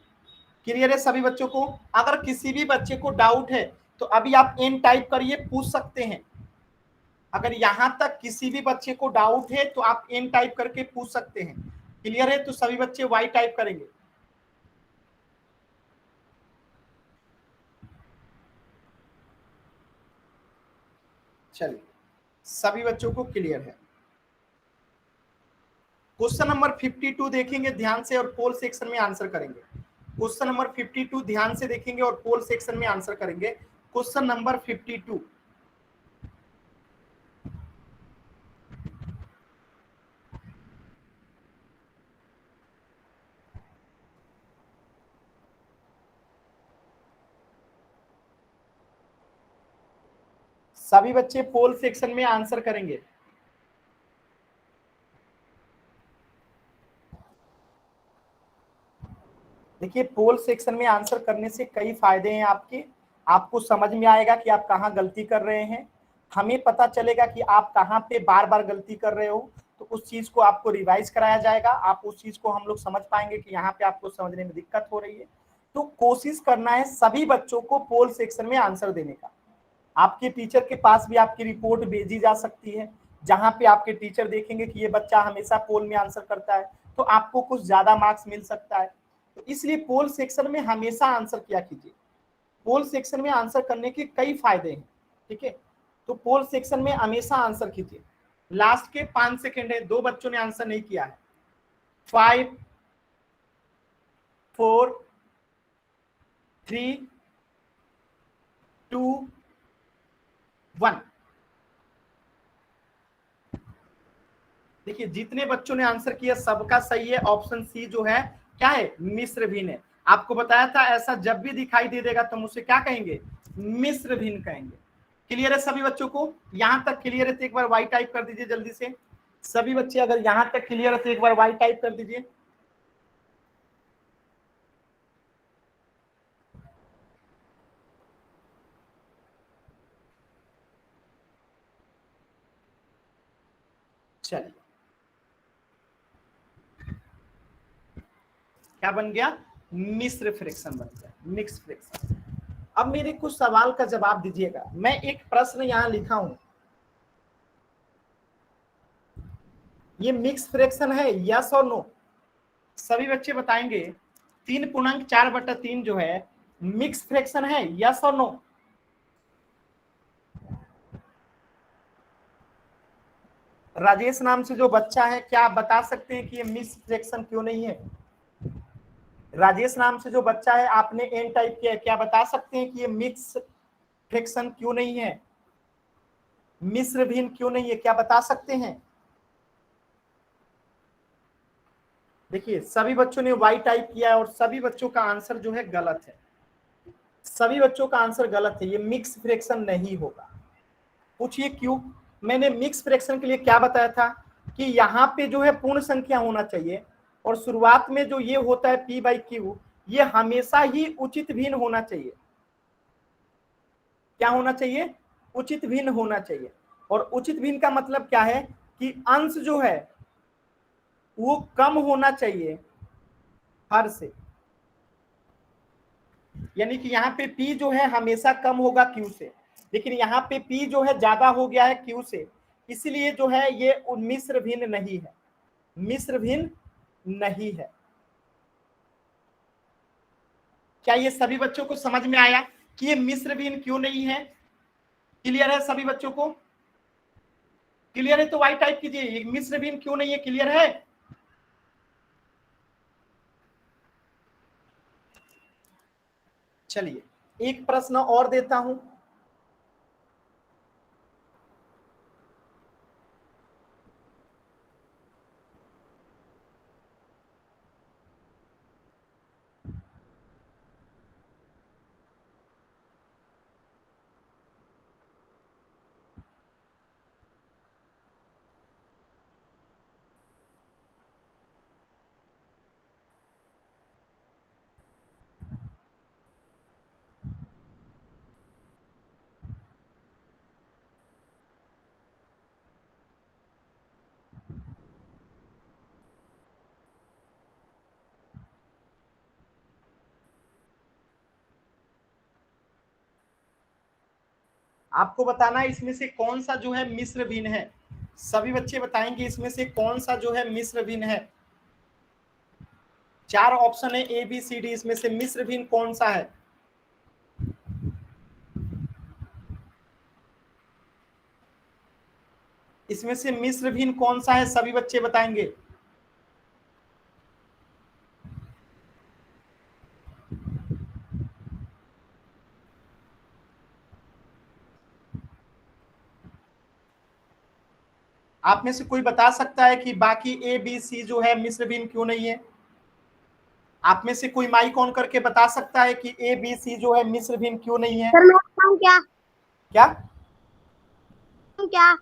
क्लियर है सभी बच्चों को? अगर किसी भी बच्चे को डाउट है तो अभी आप एन टाइप करिए, पूछ सकते हैं। अगर यहां तक किसी भी बच्चे को डाउट है तो आप एन टाइप करके पूछ सकते हैं। क्लियर है? तो सभी बच्चे वाई टाइप करेंगे। चलिए सभी बच्चों को क्लियर है। क्वेश्चन नंबर 52 देखेंगे ध्यान से और पोल सेक्शन में आंसर करेंगे। क्वेश्चन नंबर 52 ध्यान से देखेंगे और पोल सेक्शन में आंसर करेंगे। क्वेश्चन नंबर 52, सभी बच्चे पोल सेक्शन में आंसर करेंगे। देखिए पोल सेक्शन में आंसर करने से कई फायदे हैं आपके। आपको समझ में आएगा कि आप कहाँ गलती कर रहे हैं, हमें पता चलेगा कि आप कहाँ पे बार बार गलती कर रहे हो, तो उस चीज को आपको रिवाइज कराया जाएगा। आप उस चीज को हम लोग समझ पाएंगे कि यहाँ पे आपको समझने में दिक्कत हो रही है। तो कोशिश करना है सभी बच्चों को पोल सेक्शन में आंसर देने का। आपके टीचर के पास भी आपकी रिपोर्ट भेजी जा सकती है, जहां पे आपके टीचर देखेंगे कि ये बच्चा हमेशा पोल में आंसर करता है तो आपको कुछ ज्यादा मार्क्स मिल सकता है। तो इसलिए पोल सेक्शन में हमेशा आंसर किया कीजिए। पोल सेक्शन में आंसर करने के कई फायदे हैं। ठीक है, तो पोल सेक्शन में हमेशा आंसर कीजिए। लास्ट के 5 सेकेंड है, दो बच्चों ने आंसर नहीं किया है। 5, 4, 3, 2, 1। देखिए जितने बच्चों ने आंसर किया सबका सही है। ऑप्शन सी जो है क्या है, मिश्र भिन्न है। आपको बताया था ऐसा जब भी दिखाई दे देगा तो मुझसे क्या कहेंगे, मिश्र भिन्न कहेंगे। क्लियर है सभी बच्चों को, यहां तक क्लियर है तो एक बार वाई टाइप कर दीजिए जल्दी से। सभी बच्चे अगर यहां तक क्लियर है तो एक बार वाई टाइप कर दीजिए। चलिए, क्या बन गया, मिश्र फ्रैक्शन बन गया, मिक्स फ्रैक्शन। अब मेरे कुछ सवाल का जवाब दीजिएगा। मैं एक प्रश्न यहां लिखा हूं, ये मिक्स फ्रैक्शन है, यस और नो? सभी बच्चे बताएंगे 3.4/3 जो है मिक्स फ्रैक्शन है, यस और नो? राजेश नाम से जो बच्चा है, क्या आप बता सकते हैं कि ये मिक्स फ्रैक्शन क्यों नहीं है? राजेश नाम से जो बच्चा है, आपने एन टाइप किया है, क्या बता सकते हैं कि ये मिक्स फ्रैक्शन क्यों नहीं है, मिश्र भिन्न क्यों नहीं है, क्या बता सकते हैं? देखिए सभी बच्चों ने वाई टाइप किया है और सभी बच्चों का आंसर जो है गलत है। सभी बच्चों का आंसर गलत है, ये मिक्स फ्रैक्शन नहीं होगा। पूछिए क्यों? मैंने मिक्स फ्रैक्शन के लिए क्या बताया था कि यहाँ पे जो है पूर्ण संख्या होना चाहिए और शुरुआत में जो ये होता है p बाई क्यू, ये हमेशा ही उचित भिन्न होना चाहिए। क्या होना चाहिए, उचित भिन्न होना चाहिए। और उचित भिन्न का मतलब क्या है कि अंश जो है वो कम होना चाहिए हर से, यानी कि यहाँ पे p जो है हमेशा कम होगा q से, लेकिन यहाँ पे p जो है ज्यादा हो गया है q से, इसलिए जो है ये मिश्र भिन्न नहीं है, मिश्र भिन्न नहीं है। क्या ये सभी बच्चों को समझ में आया कि ये मिश्र भिन्न क्यों नहीं है? क्लियर है सभी बच्चों को? क्लियर है तो वाई टाइप कीजिए, ये मिश्र भिन्न क्यों नहीं है, क्लियर है? चलिए एक प्रश्न और देता हूं। आपको बताना है इसमें से कौन सा जो है मिश्र भिन्न है। सभी बच्चे बताएंगे इसमें से कौन सा जो है मिश्र भिन्न है। 4 ऑप्शन है ए बी सी डी, इसमें से मिश्र भिन्न कौन सा है? इसमें से मिश्र भिन्न कौन सा है, सभी बच्चे बताएंगे। आप में से कोई बता सकता है कि बाकी ए बी सी जो है मिश्र भिन्न क्यों नहीं है? आप में से कोई माइक ऑन करके बता सकता है कि ए बी सी जो है मिश्र भिन्न क्यों नहीं है? सर मैं बताऊं क्या? क्या? क्या?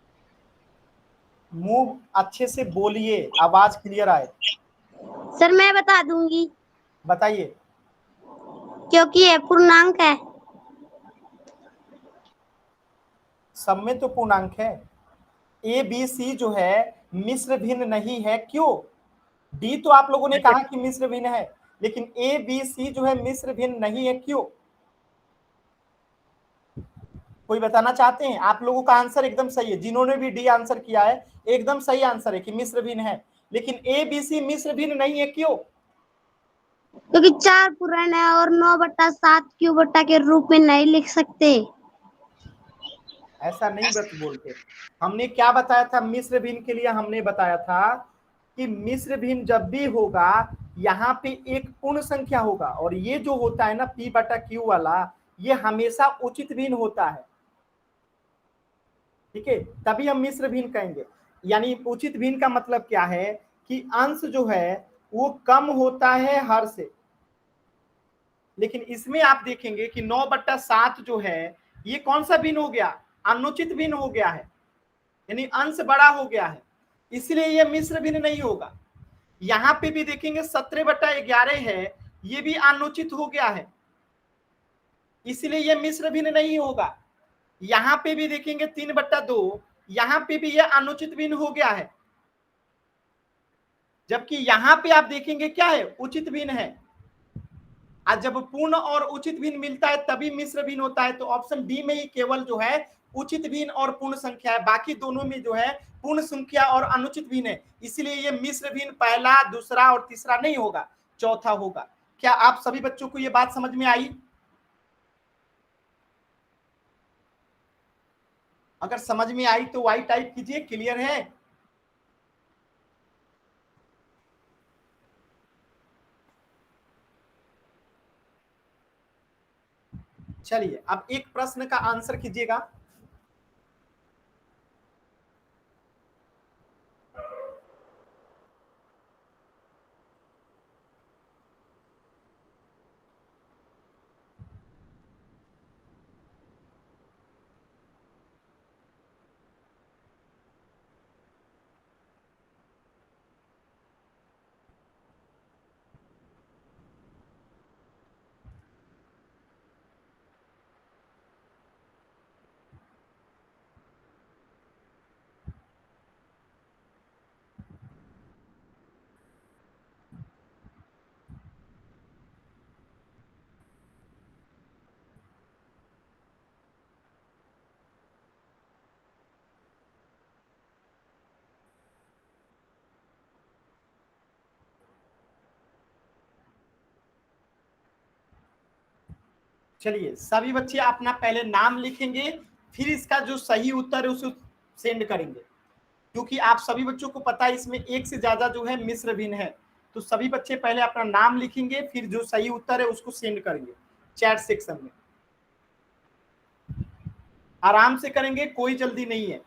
मुंह अच्छे से बोलिए, आवाज क्लियर आए। सर मैं बता दूंगी, बताइए। क्योंकि ये पूर्णांक है। सब में तो पूर्णांक है। ए बी सी जो है मिश्र भिन्न नहीं है, क्यों? डी तो आप लोगों ने कहा कि मिश्र भिन्न है, लेकिन ए बी सी जो है मिश्र भिन्न नहीं है, क्यों? कोई बताना चाहते हैं? आप लोगों का आंसर एकदम सही है, जिन्होंने भी डी आंसर किया है एकदम सही आंसर है कि मिश्र भिन्न है, लेकिन ए बी सी मिश्र भिन्न नहीं है, क्यों? क्योंकि 4 पूर्ण है और 9/7 क्यू बट्टा के रूप में नहीं लिख सकते। ऐसा नहीं बत बोलते। हमने क्या बताया था मिश्र भिन्न के लिए? हमने बताया था कि मिश्र भिन्न जब भी होगा यहाँ पे एक पूर्ण संख्या होगा, और ये जो होता है ना p/q वाला, ये हमेशा उचित भिन्न होता है। ठीक है, तभी हम मिश्र भिन्न कहेंगे। यानी उचित भिन्न का मतलब क्या है कि अंश जो है वो कम होता है हर से। लेकिन इसमें आप देखेंगे कि 9/7 जो है ये कौन सा भिन्न हो गया, अनुचित भिन्न हो गया है, यानी अंश बड़ा हो गया है, इसलिए ये मिश्र भिन्न नहीं होगा। यहां पे भी देखेंगे 17/11 है, ये भी अनुचित हो गया है, इसलिए ये मिश्र भिन्न नहीं होगा। यहां पे भी देखेंगे 3/2, यहां पे भी ये अनुचित भिन्न हो गया है, जबकि यहां पे आप देखेंगे क्या है, उचित भिन्न है। आज जब पूर्ण और उचित भिन्न मिलता है तभी मिश्र भिन्न होता है। तो ऑप्शन डी में ही केवल जो है उचित भिन्न और पूर्ण संख्या है, बाकी दोनों में जो है पूर्ण संख्या और अनुचित भिन्न है, इसलिए ये मिश्र भिन्न पहला, दूसरा और तीसरा नहीं होगा, चौथा होगा। क्या आप सभी बच्चों को ये बात समझ में आई? अगर समझ में आई तो वाई टाइप कीजिए, क्लियर है? चलिए अब एक प्रश्न का आंसर कीजिएगा। चलिए सभी बच्चे अपना पहले नाम लिखेंगे, फिर इसका जो सही उत्तर है उसे सेंड करेंगे, क्योंकि आप सभी बच्चों को पता है इसमें एक से ज्यादा जो है मिश्र भिन्न है। तो सभी बच्चे पहले अपना नाम लिखेंगे, फिर जो सही उत्तर है उसको सेंड करेंगे चैट सेक्शन में। आराम से करेंगे, कोई जल्दी नहीं है।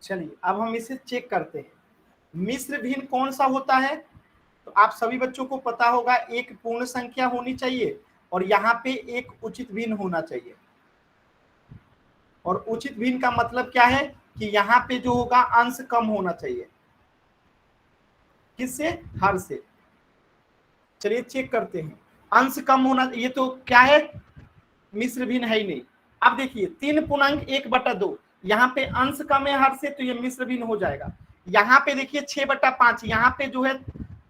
चलिए अब हम इसे चेक करते हैं, मिश्र भिन्न कौन सा होता है। तो आप सभी बच्चों को पता होगा एक पूर्ण संख्या होनी चाहिए और यहाँ पे एक उचित भिन्न होना चाहिए। और उचित भिन्न का मतलब क्या है कि यहाँ पे जो होगा अंश कम होना चाहिए, किससे, हर से। चलिए चेक करते हैं, अंश कम होना, ये तो क्या है, मिश्र भिन्न है ही नहीं। अब देखिए 3.1/2, यहाँ पे अंश कम है हर से, तो ये मिश्र भिन्न हो जाएगा। यहाँ पे देखिए 6/5, यहाँ पे जो है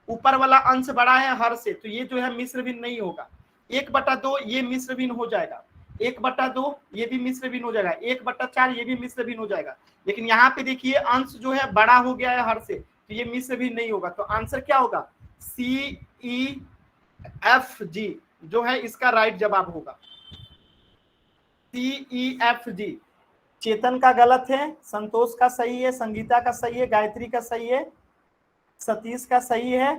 ऊपर वाला अंश बड़ा है हर से, तो ये जो है मिश्र भिन्न नहीं होगा। 1/2 ये मिश्र भिन्न हो जाएगा, 1/2 ये भी मिश्र भिन्न हो जाएगा, 1/4 ये भी मिश्र भिन्न हो जाएगा। लेकिन यहाँ पे देखिए अंश जो है बड़ा हो गया है हर से, तो ये मिश्र भिन्न नहीं होगा। तो आंसर क्या होगा, CEFG जो है इसका राइट जवाब होगा, CEFG। चेतन का गलत है, संतोष का सही है, संगीता का सही है, गायत्री का सही है, सतीश का सही है,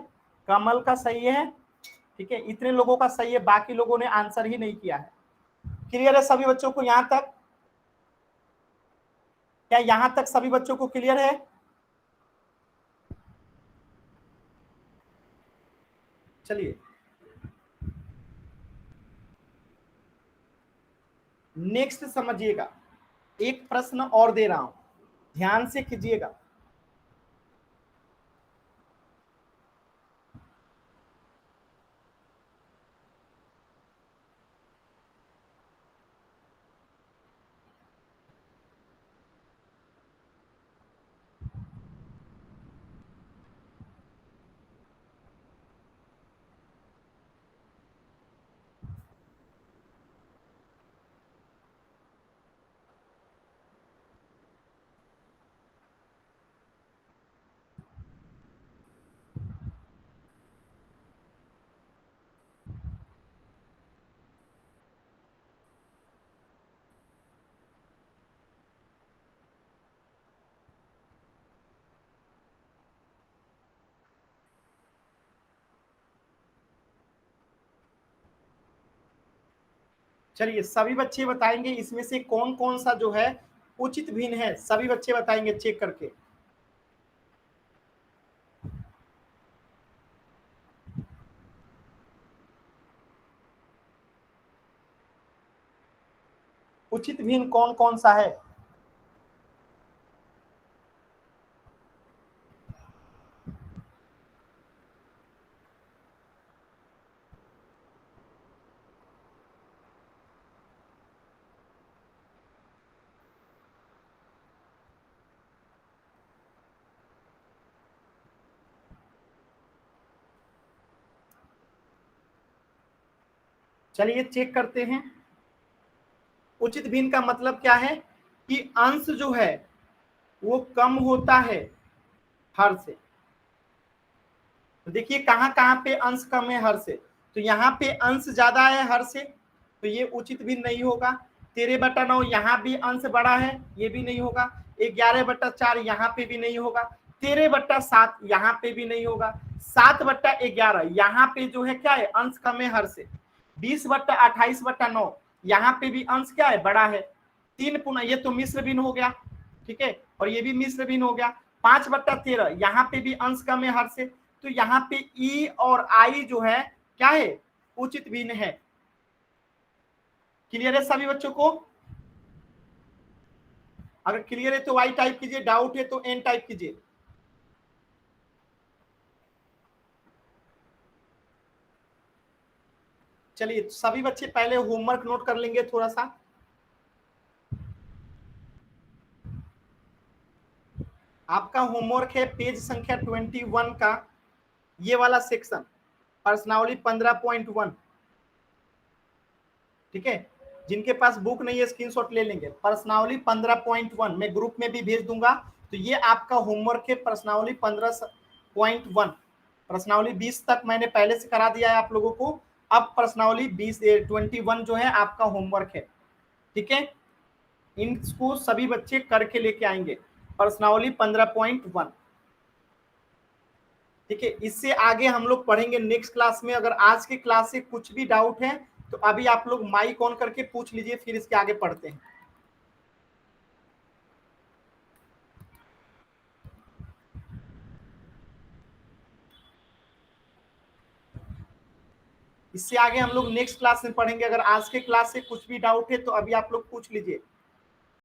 कमल का सही है, ठीक है, इतने लोगों का सही है, बाकी लोगों ने आंसर ही नहीं किया है। क्लियर है सभी बच्चों को यहां तक? क्या यहां तक सभी बच्चों को क्लियर है? चलिए नेक्स्ट समझिएगा, एक प्रश्न और दे रहा हूं, ध्यान से कीजिएगा। चलिए सभी बच्चे बताएंगे इसमें से कौन कौन सा जो है उचित भिन्न है, सभी बच्चे बताएंगे चेक करके। उचित भिन्न कौन कौन सा है? चलिए चेक करते हैं। उचित भिन्न का मतलब क्या है कि अंश जो है वो कम होता है हर से। तो देखिए कहां कहां पे अंश कम है हर से, तो यहाँ पे अंश ज्यादा है हर से, तो ये उचित भिन्न नहीं होगा। 13/9 यहाँ भी अंश बड़ा है, ये भी नहीं होगा। 11/4 यहाँ पे भी नहीं होगा। 13/7 यहाँ पे भी नहीं होगा। 7/11 यहाँ पे जो है क्या है, अंश कम है हर से। 20/28/9 यहाँ पे भी अंश क्या है, बड़ा है। 3 पुनः ये तो मिश्र भिन्न हो गया, ठीक है, और ये भी मिश्र भिन्न हो गया। 5/13 यहाँ पे भी अंश कम है हर से, तो यहाँ पे ई और आई जो है क्या है, उचित भिन्न है। क्लियर है सभी बच्चों को? अगर क्लियर है तो वाई टाइप कीजिए, डाउट है तो एन टाइप कीजिए। चलिए सभी बच्चे पहले होमवर्क नोट कर लेंगे थोड़ा सा। आपका होमवर्क है पेज संख्या 21 का ये वाला सेक्शन, प्रश्नावली 15.1, ठीक है। जिनके पास बुक नहीं है स्क्रीनशॉट ले लेंगे। प्रश्नावली 15.1 मैं ग्रुप में भी भेज दूंगा, तो ये आपका होमवर्क है प्रश्नावली 15.1। प्रश्नावली 20 तक मैंने पहले से करा दिया है आप लोगों को, अब प्रश्नावली 21 जो है आपका होमवर्क है, ठीक है। इनको सभी बच्चे करके लेके आएंगे, प्रश्नावली 15.1, ठीक है। इससे आगे हम लोग पढ़ेंगे नेक्स्ट क्लास में। अगर आज के क्लास से कुछ भी डाउट है तो अभी आप लोग माइक ऑन करके पूछ लीजिए, फिर इसके आगे पढ़ते हैं। इससे आगे हम लोग नेक्स्ट क्लास में पढ़ेंगे। अगर आज के क्लास से कुछ भी डाउट है तो अभी आप लोग पूछ लीजिए।